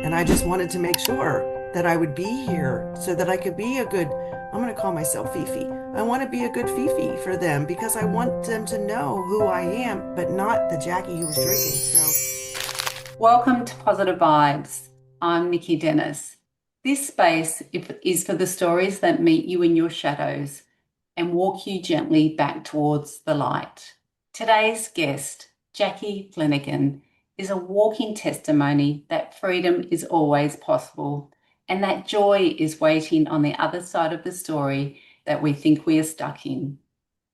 And I just wanted to make sure that I would be here so that I could be a good, I'm going to call myself Fifi. I want to be a good Fifi for them because I want them to know who I am, but not the Jackie who was drinking. So, Welcome to Positive Vibes. I'm Nicki Dennis. This space is for the stories that meet you in your shadows and walk you gently back towards the light. Today's guest, Jackie Flanagan, is a walking testimony that freedom is always possible and that joy is waiting on the other side of the story that we think we are stuck in.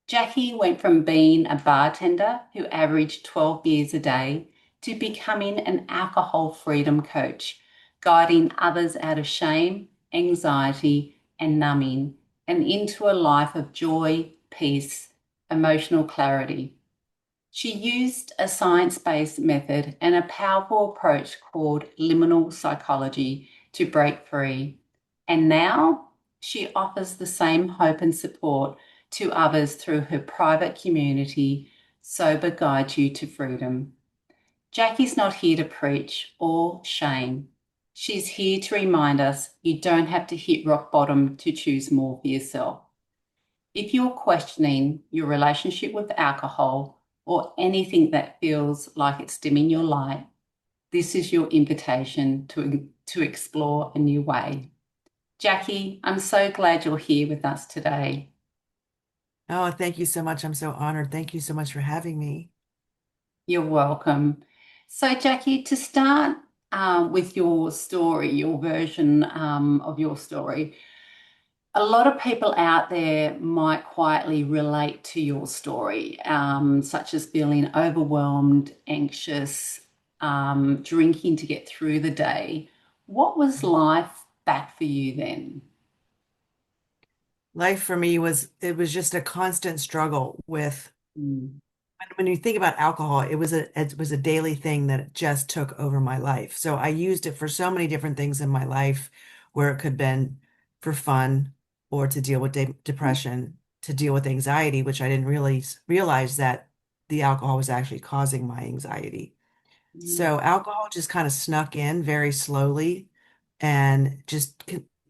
Jackie went from being a bartender who averaged 12 beers a day to becoming an alcohol freedom coach, guiding others out of shame, anxiety, and numbing, and into a life of joy, peace, emotional clarity. She used a science based method and a powerful approach called liminal psychology to break free. And now she offers the same hope and support to others through her private community, Sober Guide You to Freedom. Jackie's not here to preach or shame. She's here to remind us you don't have to hit rock bottom to choose more for yourself. If you're questioning your relationship with alcohol or anything that feels like it's dimming your light, this is your invitation to explore a new way. Jackie, I'm so glad you're here with us today. oh, thank you so much. I'm so honored. Thank you so much for having me. You're welcome. So, Jackie, to start with your story, your version of your story, a lot of people out there might quietly relate to your story, such as feeling overwhelmed, anxious, drinking to get through the day. What was life back for you then? Life for me was, it was just a constant struggle with, Mm, when you think about alcohol, it was a daily thing that just took over my life. So I used it for so many different things in my life where it could have been for fun or to deal with depression, to deal with anxiety, which I didn't really realize that the alcohol was actually causing my anxiety. mm, So alcohol just kind of snuck in very slowly and just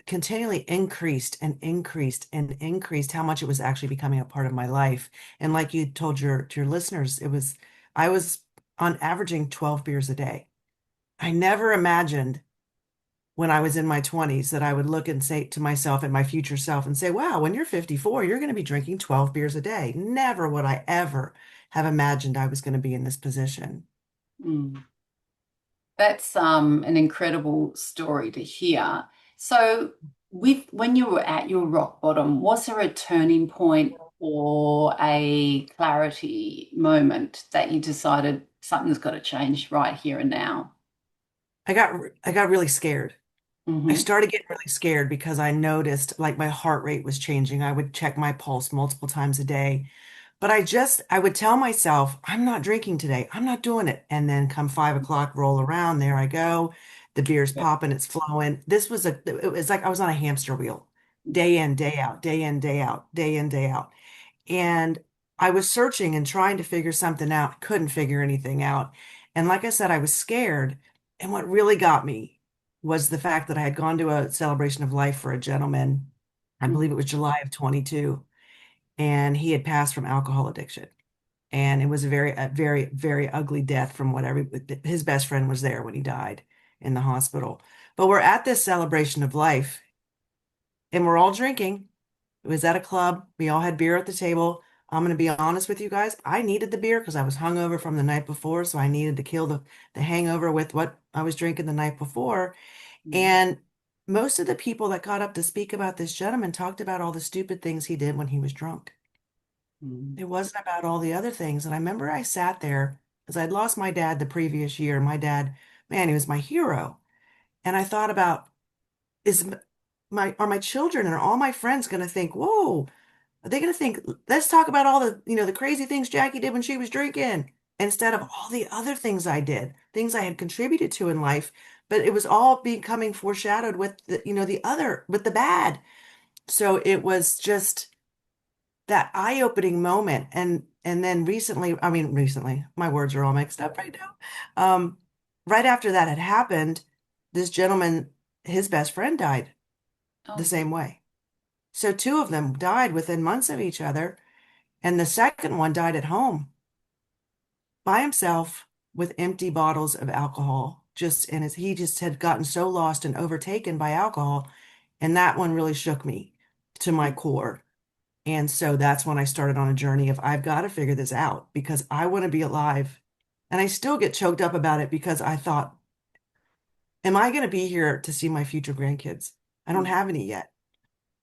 continually increased and increased and increased how much it was actually becoming a part of my life. And like you told your listeners, I was on averaging 12 beers a day. I never imagined when I was in my 20s that I would look and say to myself and my future self and say, wow, when you're 54, you're going to be drinking 12 beers a day. Never would I ever have imagined I was going to be in this position. mm. That's an incredible story to hear. So, with when you were at your rock bottom, was there a turning point or a clarity moment that you decided something's got to change right here and now? I got really scared. I Hmm. started getting really scared because I noticed like my heart rate was changing. I would check my pulse multiple times a day. But I would tell myself, I'm not drinking today. I'm not doing it. And then come 5 o'clock, roll around, there I go. The beer's Yeah. popping, it's flowing. It was like I was on a hamster wheel, day in, day out, day in, day out, day in, day out. And I was searching and trying to figure something out, couldn't figure anything out. And like I said, I was scared. And what really got me was the fact that I had gone to a celebration of life for a gentleman. I believe it was July of 22, and he had passed from alcohol addiction. And it was a very, very ugly death from what his best friend was there when he died in the hospital. But we're at this celebration of life and we're all drinking. It was at a club. We all had beer at the table. I'm going to be honest with you guys. I needed the beer because I was hungover from the night before. So I needed to kill the hangover with what I was drinking the night before. And most of the people that got up to speak about this gentleman talked about all the stupid things he did when he was drunk. Mm, It wasn't about all the other things. And I remember I sat there because I'd lost my dad the previous year. My dad, man, he was my hero. And I thought about, is are my children and are all my friends going to think, whoa, are they going to think, let's talk about all the crazy things Jackie did when she was drinking instead of all the other things I did, things I had contributed to in life, but it was all becoming foreshadowed with with the bad. So it was just that eye-opening moment. And then recently, I mean, recently, my words are all mixed up right now. Right after that had happened, this gentleman, his best friend died the Oh, same way. So two of them died within months of each other, and the second one died at home by himself with empty bottles of alcohol. Just and he just had gotten so lost and overtaken by alcohol, and that one really shook me to my core. And so that's when I started on a journey of I've got to figure this out because I want to be alive. And I still get choked up about it because I thought, am I going to be here to see my future grandkids? I don't have any yet.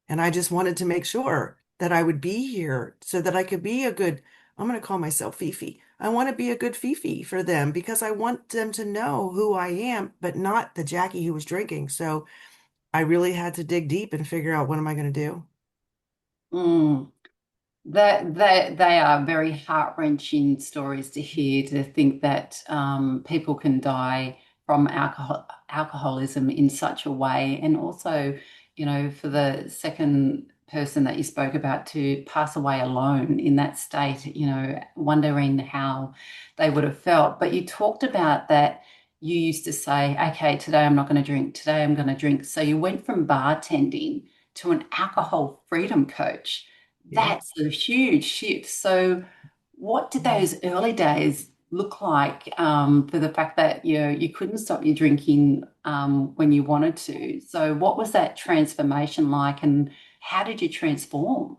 And I just wanted to make sure that I would be here so that I could be a good, I'm going to call myself Fifi. I want to be a good Fifi for them because I want them to know who I am, but not the Jackie who was drinking. So I really had to dig deep and figure out what am I going to do? mm. That they are very heart-wrenching stories to hear, to think that people can die from alcoholism in such a way. And also, for the second person that you spoke about to pass away alone in that state, wondering how they would have felt. But you talked about that you used to say, okay, today I'm not going to drink, today I'm going to drink. So you went from bartending to an alcohol freedom coach. Yep. That's a huge shift. So, what did those early days look like, for the fact that you couldn't stop your drinking when you wanted to? So, what was that transformation like, and how did you transform?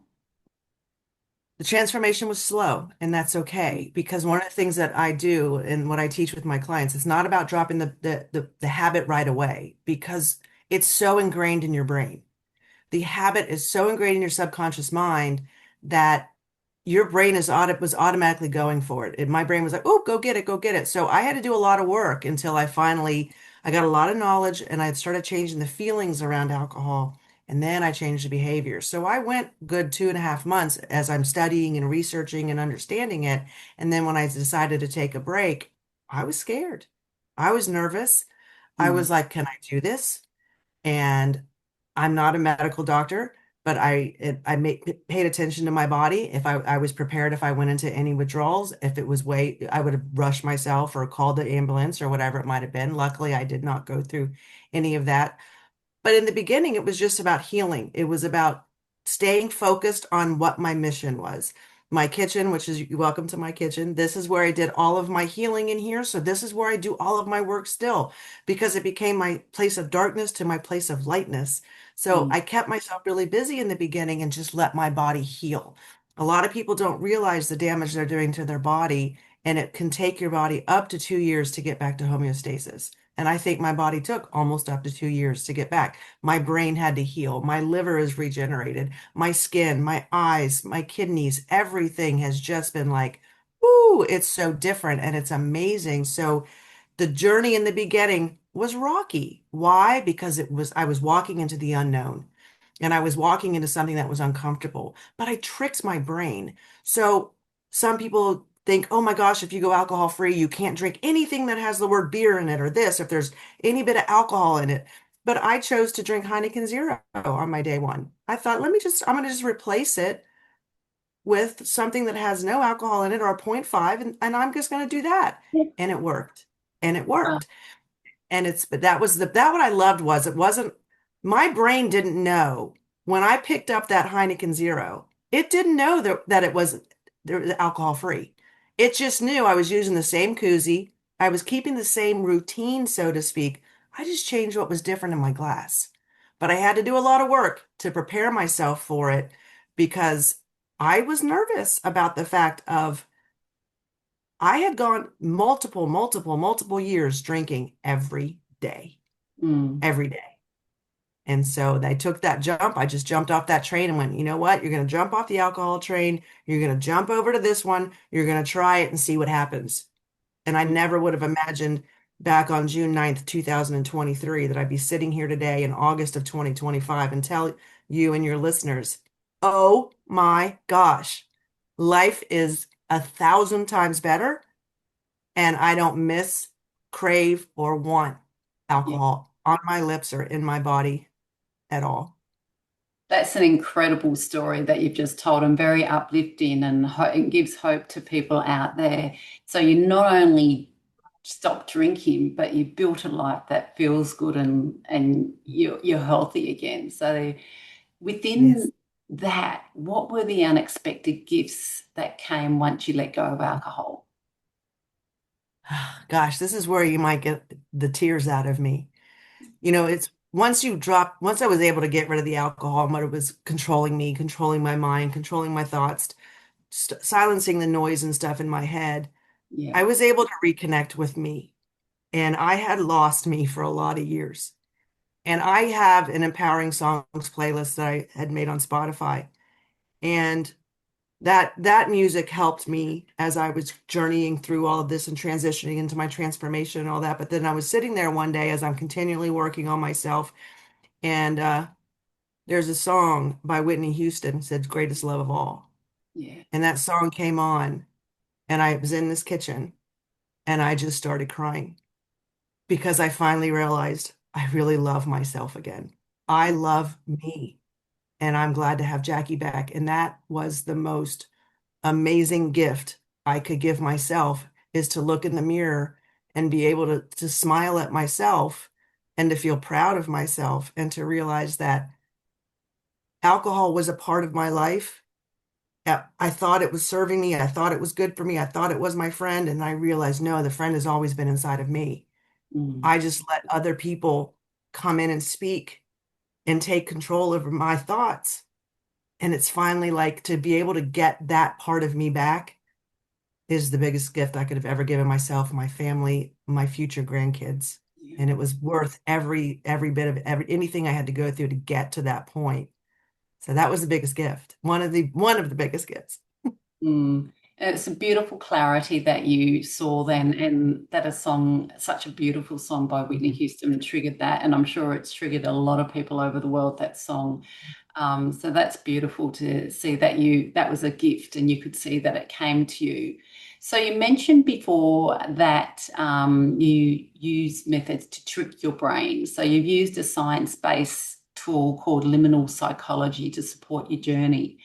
The transformation was slow, and that's okay because one of the things that I do and what I teach with my clients is not about dropping the habit right away because it's so ingrained in your brain. The habit is so ingrained in your subconscious mind that your brain was automatically going for it. And my brain was like, "Oh, go get it, go get it." So I had to do a lot of work until I got a lot of knowledge and I started changing the feelings around alcohol. And then I changed the behavior. So I went good 2.5 months as I'm studying and researching and understanding it. And then when I decided to take a break, I was scared. I was nervous. I Mm, was like, can I do this? And I'm not a medical doctor, but paid attention to my body. If I was prepared if I went into any withdrawals, if it was I would have rushed myself or called the ambulance or whatever it might have been. Luckily, I did not go through any of that. But in the beginning, it was just about healing. It was about staying focused on what my mission was. My kitchen, which is welcome to my kitchen. This is where I did all of my healing in here. So this is where I do all of my work still because it became my place of darkness to my place of lightness. So mm, I kept myself really busy in the beginning and just let my body heal. A lot of people don't realize the damage they're doing to their body, and it can take your body up to 2 years to get back to homeostasis. And I think my body took almost up to 2 years to get back. My brain had to heal. My liver is regenerated. My skin, my eyes, my kidneys, everything has just been like, whoo, it's so different and it's amazing. So the journey in the beginning was rocky. Why? Because I was walking into the unknown and I was walking into something that was uncomfortable, but I tricked my brain. So some people think, oh my gosh, if you go alcohol free, you can't drink anything that has the word beer in it or this, if there's any bit of alcohol in it. But I chose to drink Heineken Zero on my day one. I thought, I'm going to just replace it with something that has no alcohol in it or a point 0.5, and I'm just going to do that. And it worked. And it uh, worked. And but that what I loved was it wasn't, my brain didn't know when I picked up that Heineken Zero, it didn't know that it was alcohol free. It just knew I was using the same koozie. I was keeping the same routine, so to speak. I just changed what was different in my glass. But I had to do a lot of work to prepare myself for it because I was nervous about the fact of I had gone multiple years drinking mm, every day. And so they took that jump. I just jumped off that train and went, you know what? You're going to jump off the alcohol train. You're going to jump over to this one. You're going to try it and see what happens. And I mm. never would have imagined back on June 9th, 2023, that I'd be sitting here today in August of 2025 and tell you and your listeners, oh my gosh, life is 1,000 times better and I don't miss, crave, or want Yeah. alcohol on my lips or in my body at all. That's an incredible story that you've just told, and very uplifting, and it gives hope to people out there. So you not only stop drinking, but you've built a life that feels good and you're healthy again. So Yes. within that, what were the unexpected gifts that came once you let go of alcohol? Gosh, this is where you might get the tears out of me. It's once I was able to get rid of the alcohol and what it was controlling me, controlling my mind, controlling my thoughts, silencing the noise and stuff in my head, Yeah, I was able to reconnect with me. And I had lost me for a lot of years. And I have an empowering songs playlist that I had made on Spotify. And that music helped me as I was journeying through all of this and transitioning into my transformation and all that. But then I was sitting there one day as I'm continually working on myself, and there's a song by Whitney Houston said "Greatest Love of All," yeah. and that song came on, and I was in this kitchen, and I just started crying because I finally realized I really love myself again. I love me, and I'm glad to have Jackie back. And that was the most amazing gift I could give myself, is to look in the mirror and be able to smile at myself and to feel proud of myself and to realize that alcohol was a part of my life. I thought it was serving me. I thought it was good for me. I thought it was my friend. And I realized, no, the friend has always been inside of me. Mm, I just let other people come in and speak and take control over my thoughts. And it's finally like to be able to get that part of me back is the biggest gift I could have ever given myself, my family, my future grandkids. yeah. And it was worth every bit of anything I had to go through to get to that point. So that was the biggest gift. One of the biggest gifts. Mm. And it's a beautiful clarity that you saw then, and that a song, such a beautiful song by Whitney Houston, triggered that. And I'm sure it's triggered a lot of people over the world, that song. So that's beautiful to see that that was a gift and you could see that it came to you. So you mentioned before that you use methods to trick your brain. So you've used a science-based tool called liminal psychology to support your journey.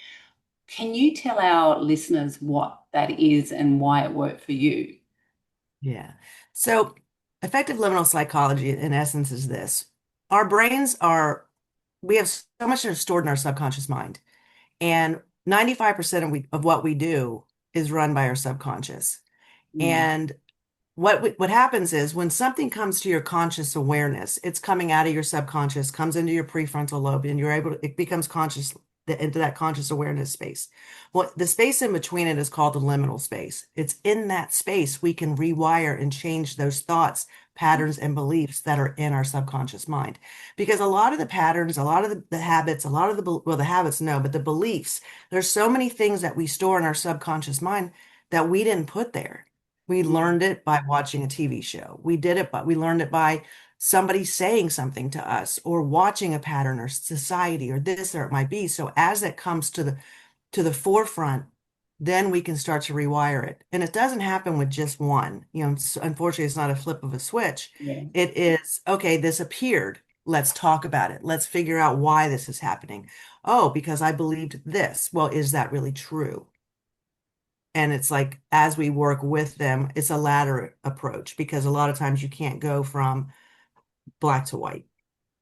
Can you tell our listeners what that is and why it worked for you? Yeah. So effective liminal psychology in essence is this. Our brains are, we have so much that is stored in our subconscious mind. And 95% of what we do is run by our subconscious. Mm, And what happens is when something comes to your conscious awareness, it's coming out of your subconscious, comes into your prefrontal lobe, and you're able to, it becomes conscious into that conscious awareness space. What the space in between it is called the liminal space. It's in that space we can rewire and change those thoughts, patterns, and beliefs that are in our subconscious mind. Because a lot of the patterns, a lot of the habits, a lot of well, the habits, no, but the beliefs, there's so many things that we store in our subconscious mind that we didn't put there. We mm, learned it by watching a TV show. We did it, but we learned it by somebody saying something to us or watching a pattern or society or this or it might be. So as it comes to the forefront, then we can start to rewire it. And it doesn't happen with just one. Unfortunately, it's not a flip of a switch. yeah. It is, okay, this appeared. Let's talk about it. Let's figure out why this is happening. Oh, because I believed this. Well, is that really true? And it's like, as we work with them, it's a ladder approach because a lot of times you can't go from black to white.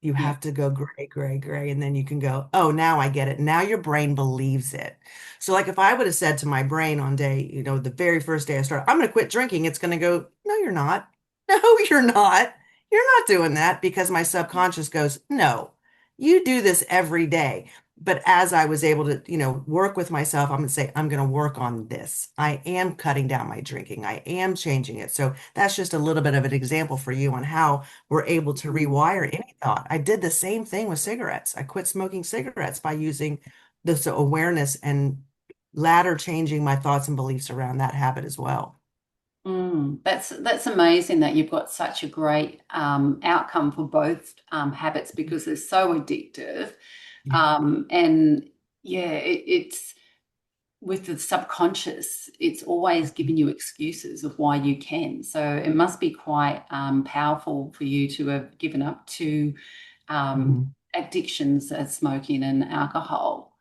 You Yeah. have to go gray, gray, gray, and then you can go, oh, now I get it. Now your brain believes it. So, like, if I would have said to my brain on day, the very first day I started, I'm going to quit drinking, it's going to go, no, you're not. No, you're not. You're not doing that because my subconscious goes, no, you do this every day. But as I was able to, work with myself, I'm going to say, I'm going to work on this. I am cutting down my drinking. I am changing it. So that's just a little bit of an example for you on how we're able to Mm, rewire any thought. I did the same thing with cigarettes. I quit smoking cigarettes by using this awareness and ladder changing my thoughts and beliefs around that habit as well. That's amazing that you've got such a great outcome for both habits because they're so addictive. Yeah. And yeah, it's with the subconscious, it's always giving you excuses of why you can. So it must be quite powerful for you to have given up to Mhm. addictions as smoking and alcohol.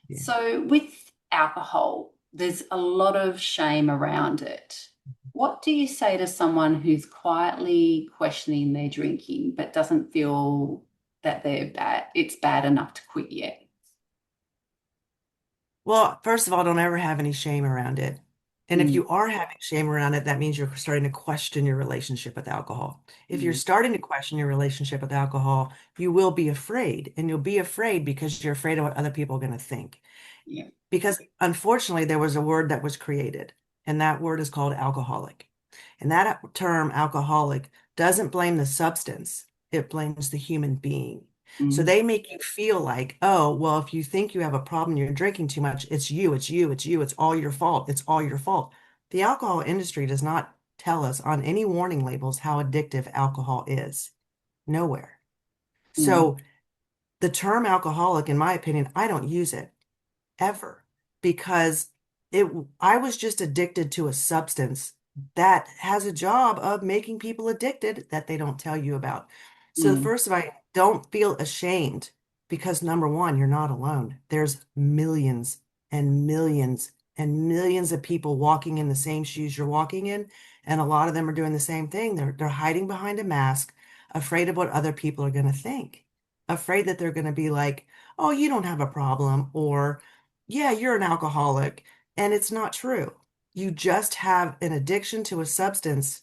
Yeah. So with alcohol, there's a lot of shame around it. What do you say to someone who's quietly questioning their drinking but doesn't feel that it's bad enough to quit yet? Well, first of all, don't ever have any shame around it. And if Mm, you are having shame around it, that means you're starting to question your relationship with alcohol. If you're mm, starting to question your relationship with alcohol, you will be afraid. And you'll be afraid because you're afraid of what other people are going to think. yeah. Because unfortunately, there was a word that was created, and that word is called alcoholic. And that term, alcoholic, doesn't blame the substance, it blames the human being. So Mm, they make you feel like, oh, well, if you think you have a problem, you're drinking too much, it's you, it's you, it's you, it's all your fault, it's all your fault. The alcohol industry does not tell us on any warning labels how addictive alcohol is. Nowhere. mm, So the term alcoholic, in my opinion, I don't use it ever because it I was just addicted to a substance that has a job of making people addicted that they don't tell you about. So mm, first of all, don't feel ashamed because number one, you're not alone. There's millions and millions and millions of people walking in the same shoes you're walking in, and a lot of them are doing the same thing. They're hiding behind a mask, afraid of what other people are going to think, afraid that they're going to be like, "Oh, you don't have a problem," or yeah, you're an alcoholic. And it's not true. You just have an addiction to a substance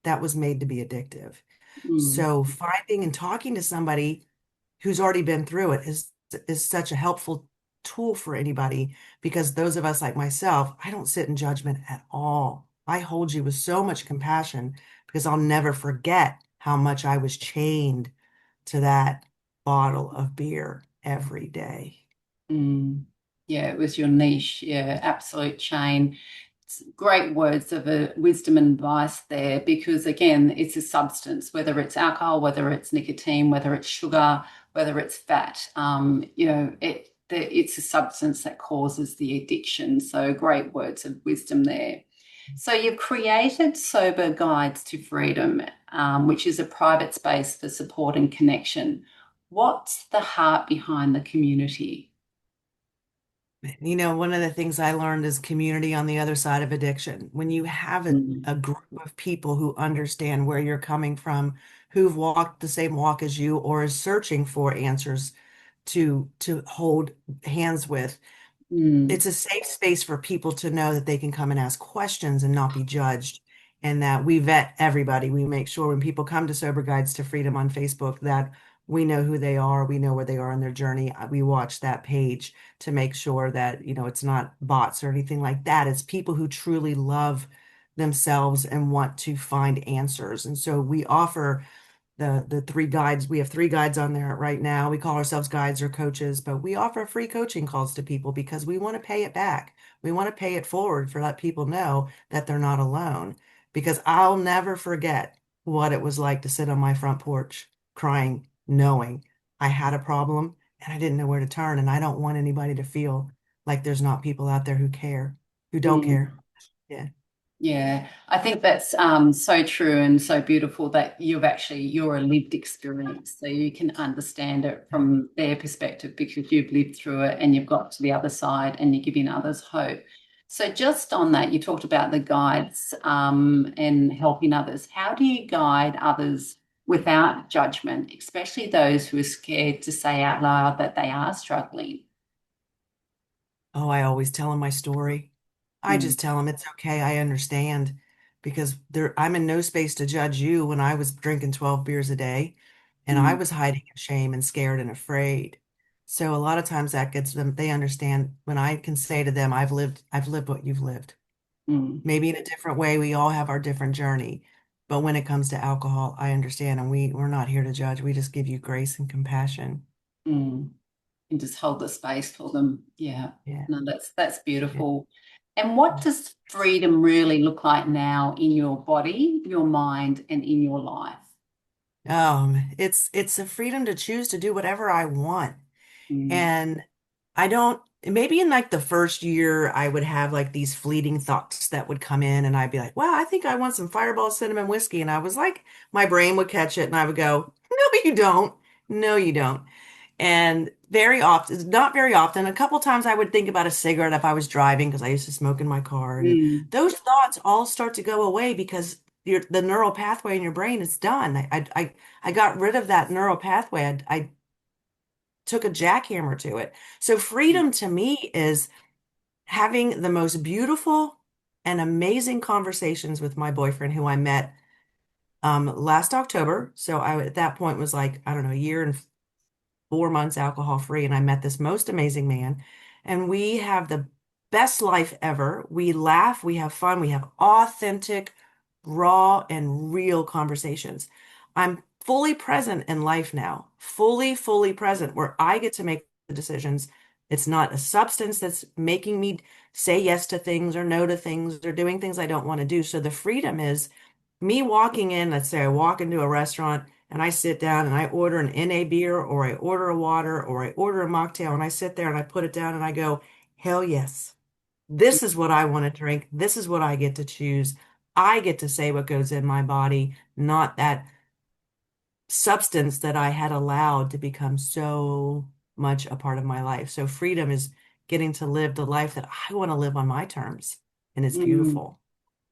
that was made to be addictive. mm, So finding and talking to somebody who's already been through it is such a helpful tool for anybody because those of us like myself, I don't sit in judgment at all. I hold you with so much compassion because I'll never forget how much I was chained to that bottle of beer every day. mm. Yeah, it was your niche. Yeah, absolute chain. Great words of wisdom and advice there because again it's a substance, whether it's alcohol, whether it's nicotine, whether it's sugar, whether it's fat, it's a substance that causes the addiction. So great words of wisdom there. So you've created Sober Guides to Freedom, which is a private space for support and connection. What's the heart behind the community? One of the things I learned is community on the other side of addiction. When you have a Mm, group of people who understand where you're coming from, who've walked the same walk as you, or is searching for answers to hold hands with, mm, it's a safe space for people to know that they can come and ask questions and not be judged. And that we vet everybody. We make sure when people come to Sober Guides to Freedom on Facebook that we know who they are, we know where they are in their journey. We watch that page to make sure that, it's not bots or anything like that. It's people who truly love themselves and want to find answers. And so we offer the three guides. We have three guides on there right now. We call ourselves guides or coaches, but we offer free coaching calls to people because we want to pay it back. We want to pay it forward for let people know that they're not alone. Because I'll never forget what it was like to sit on my front porch crying, knowing I had a problem and I didn't know where to turn. And I don't want anybody to feel like there's not people out there who care, who don't care. mm. Yeah. Yeah, I think that's so true and so beautiful that you're a lived experience, so you can understand it from their perspective because you've lived through it and you've got to the other side and you're giving others hope. So just on that, you talked about the guides and helping others. How do you guide others without judgment, especially those who are scared to say out loud that they are struggling? Oh, I always tell them my story. I Mm, just tell them it's okay. I understand because I'm in no space to judge you when I was drinking 12 beers a day and I mm, was hiding in shame and scared and afraid. So a lot of times that gets them, they understand when I can say to them, I've lived what you've lived. mm, Maybe in a different way, we all have our different journey. But when it comes to alcohol, I understand and we're not here to judge. We just give you grace and compassion. mm. And just hold the space for them. Yeah. Yeah. No, that's Yeah. beautiful. And what does freedom really look like now in your body, your mind, and in your life? It's a freedom to choose to do whatever I want. Mm, And I don't, maybe in like the first year, I would have like these fleeting thoughts that would come in and I'd be like, well, I think I want some Fireball cinnamon whiskey. And I was like, my brain would catch it and I would go, no, you don't. No, you don't. And very often, not very often, a couple times I would think about a cigarette if I was driving because I used to smoke in my car. And Mm. those thoughts all start to go away because the neural pathway in your brain is done. I got rid of that neural pathway. I took a jackhammer to it. So freedom to me is having the most beautiful and amazing conversations with my boyfriend who I met last October. So I at that point was like, I don't know, a year and 4 months alcohol free, and I met this most amazing man, and we have the best life ever. We laugh, we have fun, we have authentic, raw, and real conversations. I'm fully present in life now, fully present, where I get to make the decisions. It's not a substance that's making me say yes to things or no to things or doing things I don't want to do. So the freedom is me walking in, let's say I walk into a restaurant and I sit down and I order an NA beer or I order a water or I order a mocktail and I sit there and I put it down and I go, hell yes. This is what I want to drink. This is what I get to choose. I get to say what goes in my body, not that substance that I had allowed to become so much a part of my life. So freedom is getting to live the life that I want to live on my terms. And it's Mm. beautiful.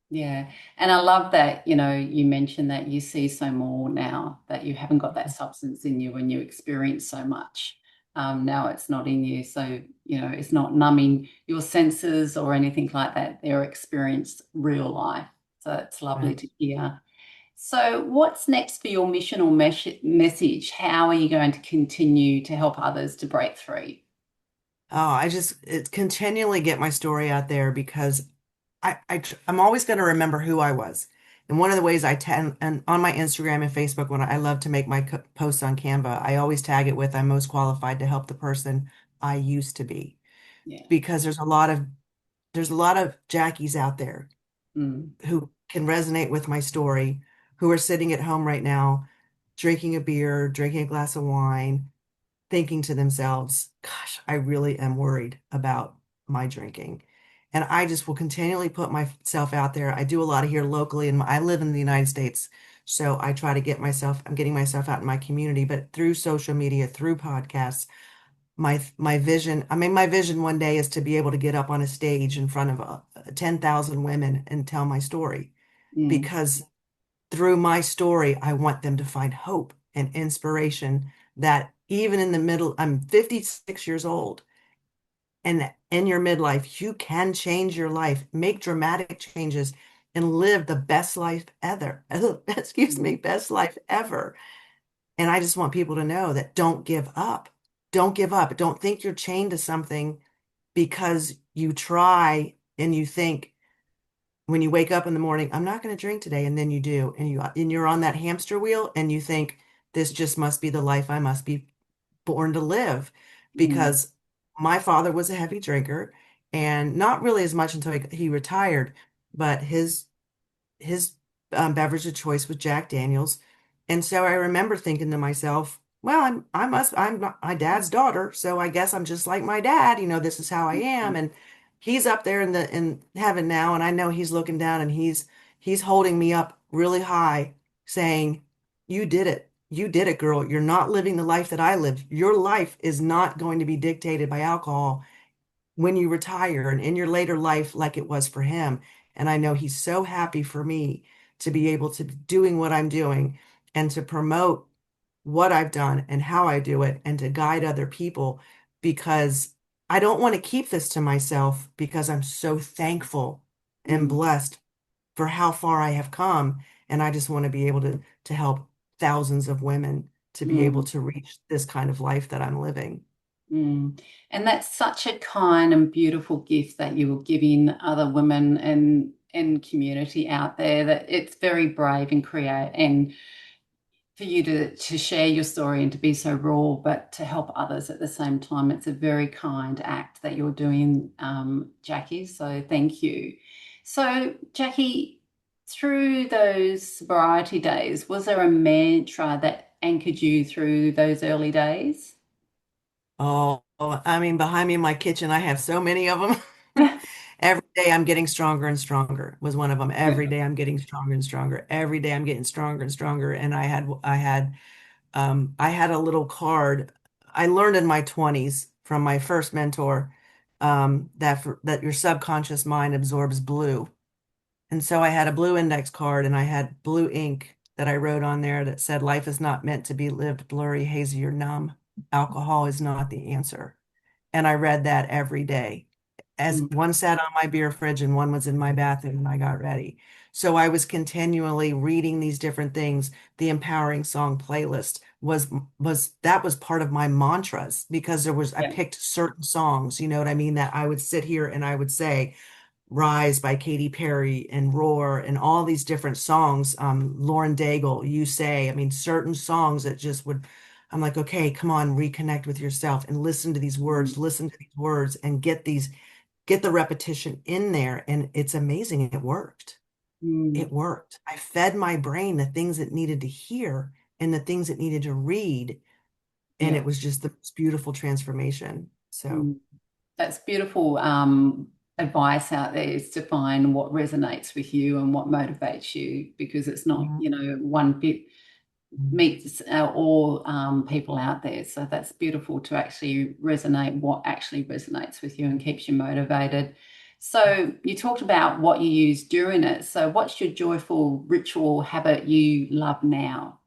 Yeah. And I love that, you know, you mentioned that you see so more now, that you haven't got that substance in you and you experience so much. Now it's not in you. So, you know, it's not numbing your senses or anything like that. They're experienced real life. So it's lovely Right. to hear. So, what's next for your mission or message? How are you going to continue to help others to break through? Oh, it continually get my story out there because I'm always going to remember who I was. And one of the ways I tend, and on my Instagram and Facebook, when I love to make my posts on Canva, I always tag it with I'm most qualified to help the person I used to be. Yeah. Because there's a lot of Jackies out there Mm, who can resonate with my story, who are sitting at home right now, drinking a beer, drinking a glass of wine, thinking to themselves, gosh, I really am worried about my drinking. And I just will continually put myself out there. I do a lot of here locally, and I live in the United States. So I try to I'm getting myself out in my community, but through social media, through podcasts, my vision, I mean, my vision one day is to be able to get up on a stage in front of 10,000 women and tell my story. mm, Because through my story, I want them to find hope and inspiration that even in the middle, I'm 56 years old, and in your midlife, you can change your life, make dramatic changes, and live the best life ever. Excuse me, mm, best life ever. And I just want people to know that don't give up. Don't give up. Don't think you're chained to something because you try and you think, when you wake up in the morning, I'm not going to drink today, and then you do, and you're on that hamster wheel, and you think this just must be the life I must be born to live, mm, because my father was a heavy drinker, and not really as much until he retired, but his beverage of choice was Jack Daniels. And so I remember thinking to myself, well, I'm not my dad's daughter, so I guess I'm just like my dad. This is how I am. mm, And he's up there in heaven now, and I know he's looking down and he's holding me up really high, saying, "You did it. You did it, girl. You're not living the life that I lived. Your life is not going to be dictated by alcohol when you retire and in your later life like it was for him." And I know he's so happy for me to be able to be doing what I'm doing and to promote what I've done and how I do it and to guide other people, because I don't want to keep this to myself, because I'm so thankful and mm, blessed for how far I have come. And I just want to be able to help thousands of women to be able mm, to reach this kind of life that I'm living. mm. And that's such a kind and beautiful gift that you were giving other women and community out there, that it's very brave and create and for you to share your story and to be so raw, but to help others at the same time. It's a very kind act that you're doing, Jackie. So thank you. So, Jackie, through those sobriety days, was there a mantra that anchored you through those early days? Oh, I mean, behind me in my kitchen, I have so many of them. Every day I'm getting stronger and stronger was one of them. Yeah. Every day I'm getting stronger and stronger. Every day I'm getting stronger and stronger. And I had a little card. I learned in my 20s from my first mentor that your subconscious mind absorbs blue. And so I had a blue index card and I had blue ink that I wrote on there that said, "Life is not meant to be lived blurry, hazy, or numb. Alcohol is not the answer." And I read that every day. As Mm. one sat on my beer fridge and one was in my bathroom when I got ready. So I was continually reading these different things. The empowering song playlist was part of my mantras because I Yeah. picked certain songs, you know what I mean, that I would sit here and I would say, Rise by Katy Perry and Roar and all these different songs. Lauren Daigle, You Say, I mean, certain songs that just would, I'm like, okay, come on, reconnect with yourself and Mm. listen to these words and get the repetition in there. And it's amazing. It worked. Mm. It worked. I fed my brain the things it needed to hear and the things it needed to read. And Yeah. it was just the most beautiful transformation. So, Mm. That's beautiful advice out there is to find what resonates with you and what motivates you because it's not, mhm, one bit mhm. meets all people out there. So that's beautiful to actually resonate what actually resonates with you and keeps you motivated. So you talked about what you use during it. So what's your joyful ritual habit you love now?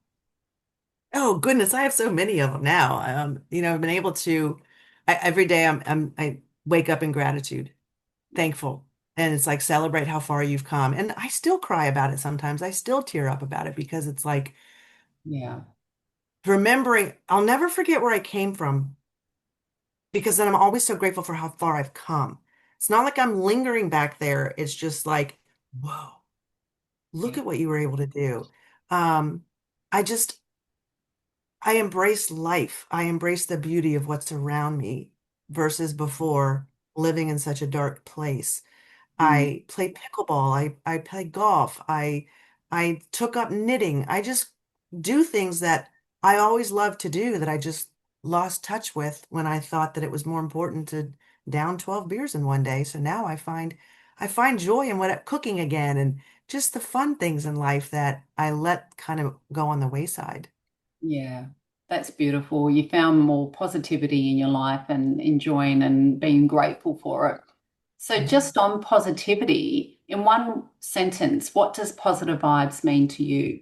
Oh goodness, I have so many of them now. I've been able to every day I wake up in gratitude, thankful. And it's like celebrate how far you've come. And I still cry about it sometimes. I still tear up about it because it's like Yeah. remembering, I'll never forget where I came from because then I'm always so grateful for how far I've come. It's not like I'm lingering back there. It's just like, whoa, look Yeah. at what you were able to do. Um, I just I embrace life. I embrace the beauty of what's around me versus before living in such a dark place. Mm. I play pickleball. I play golf. I took up knitting. I just do things that I always loved to do that I just lost touch with when I thought that it was more important to down 12 beers in one day. So now I find joy in what cooking again and just the fun things in life that I let kind of go on the wayside. Yeah, that's beautiful. You found more positivity in your life and enjoying and being grateful for it. So, Mhm. just on positivity, in one sentence, what does positive vibes mean to you?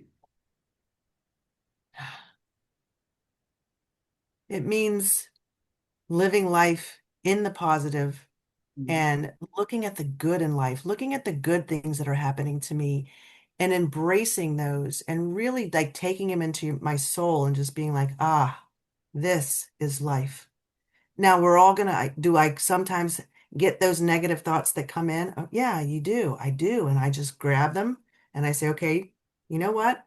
It means living life in the positive Mm. and looking at the good in life, looking at the good things that are happening to me and embracing those and really like taking them into my soul and just being like, ah, this is life. Now we're all gonna, do I sometimes get those negative thoughts that come in? Oh, yeah, you do. I do. And I just grab them and I say, okay, you know what?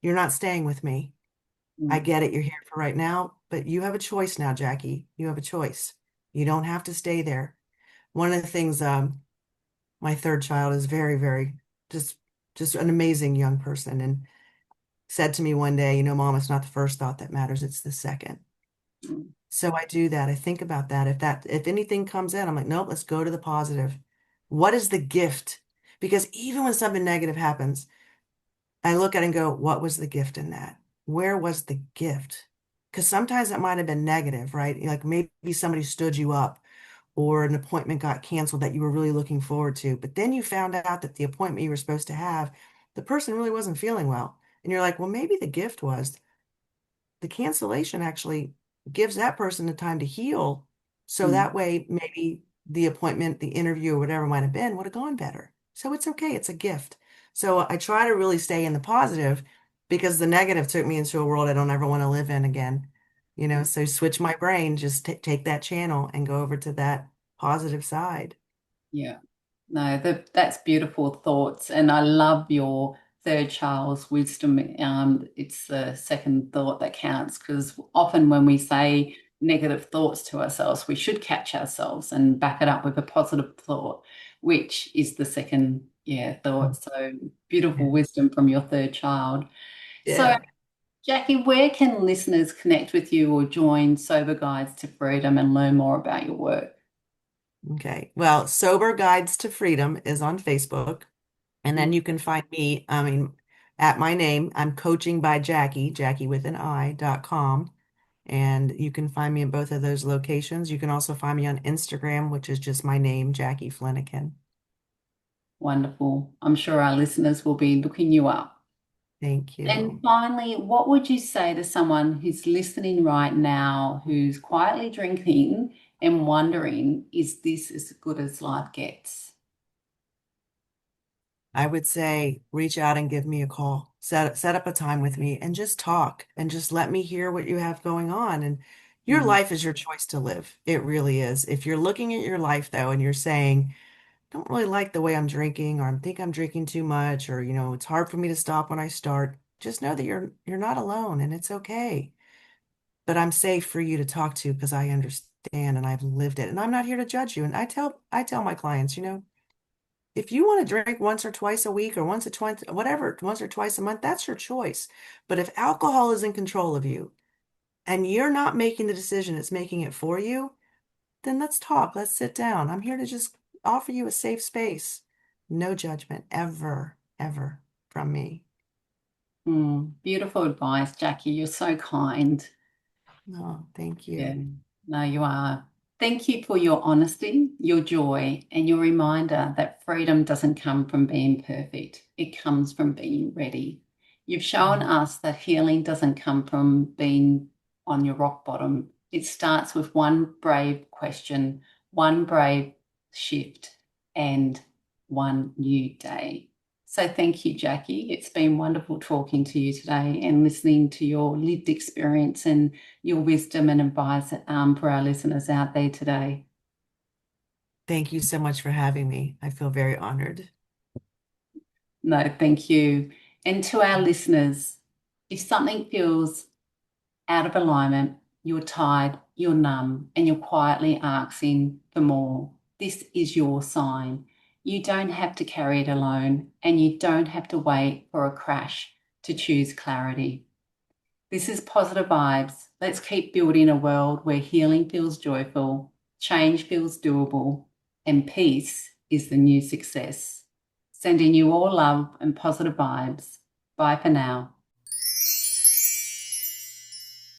You're not staying with me. I Mm. get it. You're here for right now, but you have a choice now, Jackie. You have a choice. You don't have to stay there. One of the things, my third child is very, very just just an amazing young person and said to me one day, Mom, it's not the first thought that matters, it's the second. Mm. So I do that. I think about that. If anything comes in, I'm like, nope, let's go to the positive. What is the gift? Because even when something negative happens, I look at it and go, what was the gift in that? Where was the gift? Because sometimes it might have been negative, right? Like maybe somebody stood you up or an appointment got canceled that you were really looking forward to. But then you found out that the appointment you were supposed to have, the person really wasn't feeling well. And you're like, well, maybe the gift was the cancellation actually gives that person the time to heal. So Mm. that way, maybe the appointment, the interview, or whatever might have been would have gone better. So it's okay. It's a gift. So I try to really stay in the positive because the negative took me into a world I don't ever want to live in again. So switch my brain, just take that channel and go over to that positive side. Yeah. No, that's beautiful thoughts. And I love your third child's wisdom. It's the second thought that counts because often when we say negative thoughts to ourselves, we should catch ourselves and back it up with a positive thought, which is the second, yeah, thought. So beautiful Yeah. wisdom from your third child. So, Yeah. Jackie, where can listeners connect with you or join Sober Guides to Freedom and learn more about your work? Okay. Well, Sober Guides to Freedom is on Facebook. And then you can find me, I mean, at my name, I'm coaching by Jackie, Jackie with an I.com. And you can find me in both of those locations. You can also find me on Instagram, which is just my name, Jackie Flanagan. Wonderful. I'm sure our listeners will be looking you up. Thank And you. finally, what would you say to someone who's listening right now, who's quietly drinking and wondering, is this as good as life gets? I would say reach out and give me a call. Set up a time with me and just talk and just let me hear what you have going on. And your Mm, life is your choice to live. It really is. If you're looking at your life though and you're saying, don't really like the way I'm drinking, or I think I'm drinking too much, or it's hard for me to stop when I start, just know that you're not alone and it's okay. But I'm safe for you to talk to because I understand and I've lived it. And I'm not here to judge you. And I tell my clients, if you want to drink once or twice a week or once or twice, whatever, once or twice a month, that's your choice. But if alcohol is in control of you and you're not making the decision, it's making it for you, then let's talk. Let's sit down. I'm here to just offer you a safe space. No judgment ever, ever from me. beautiful advice, Jackie. You're so kind. No, thank Yeah, you. no, you are. Thank you for your honesty, your joy, and your reminder that freedom doesn't come from being perfect. It comes from being ready. You've shown Mhm. us that healing doesn't come from being on your rock bottom. It starts with one brave question, one brave shift, and one new day. So thank you, Jackie. It's been wonderful talking to you today and listening to your lived experience and your wisdom and advice for our listeners out there today. Thank you so much for having me. I feel very honored. No, thank you. And to our listeners, if something feels out of alignment, you're tired, you're numb, and you're quietly asking for more, this is your sign. You don't have to carry it alone, and you don't have to wait for a crash to choose clarity. This is positive vibes. Let's keep building a world where healing feels joyful, change feels doable, and peace is the new success. Sending you all love and positive vibes. Bye for now.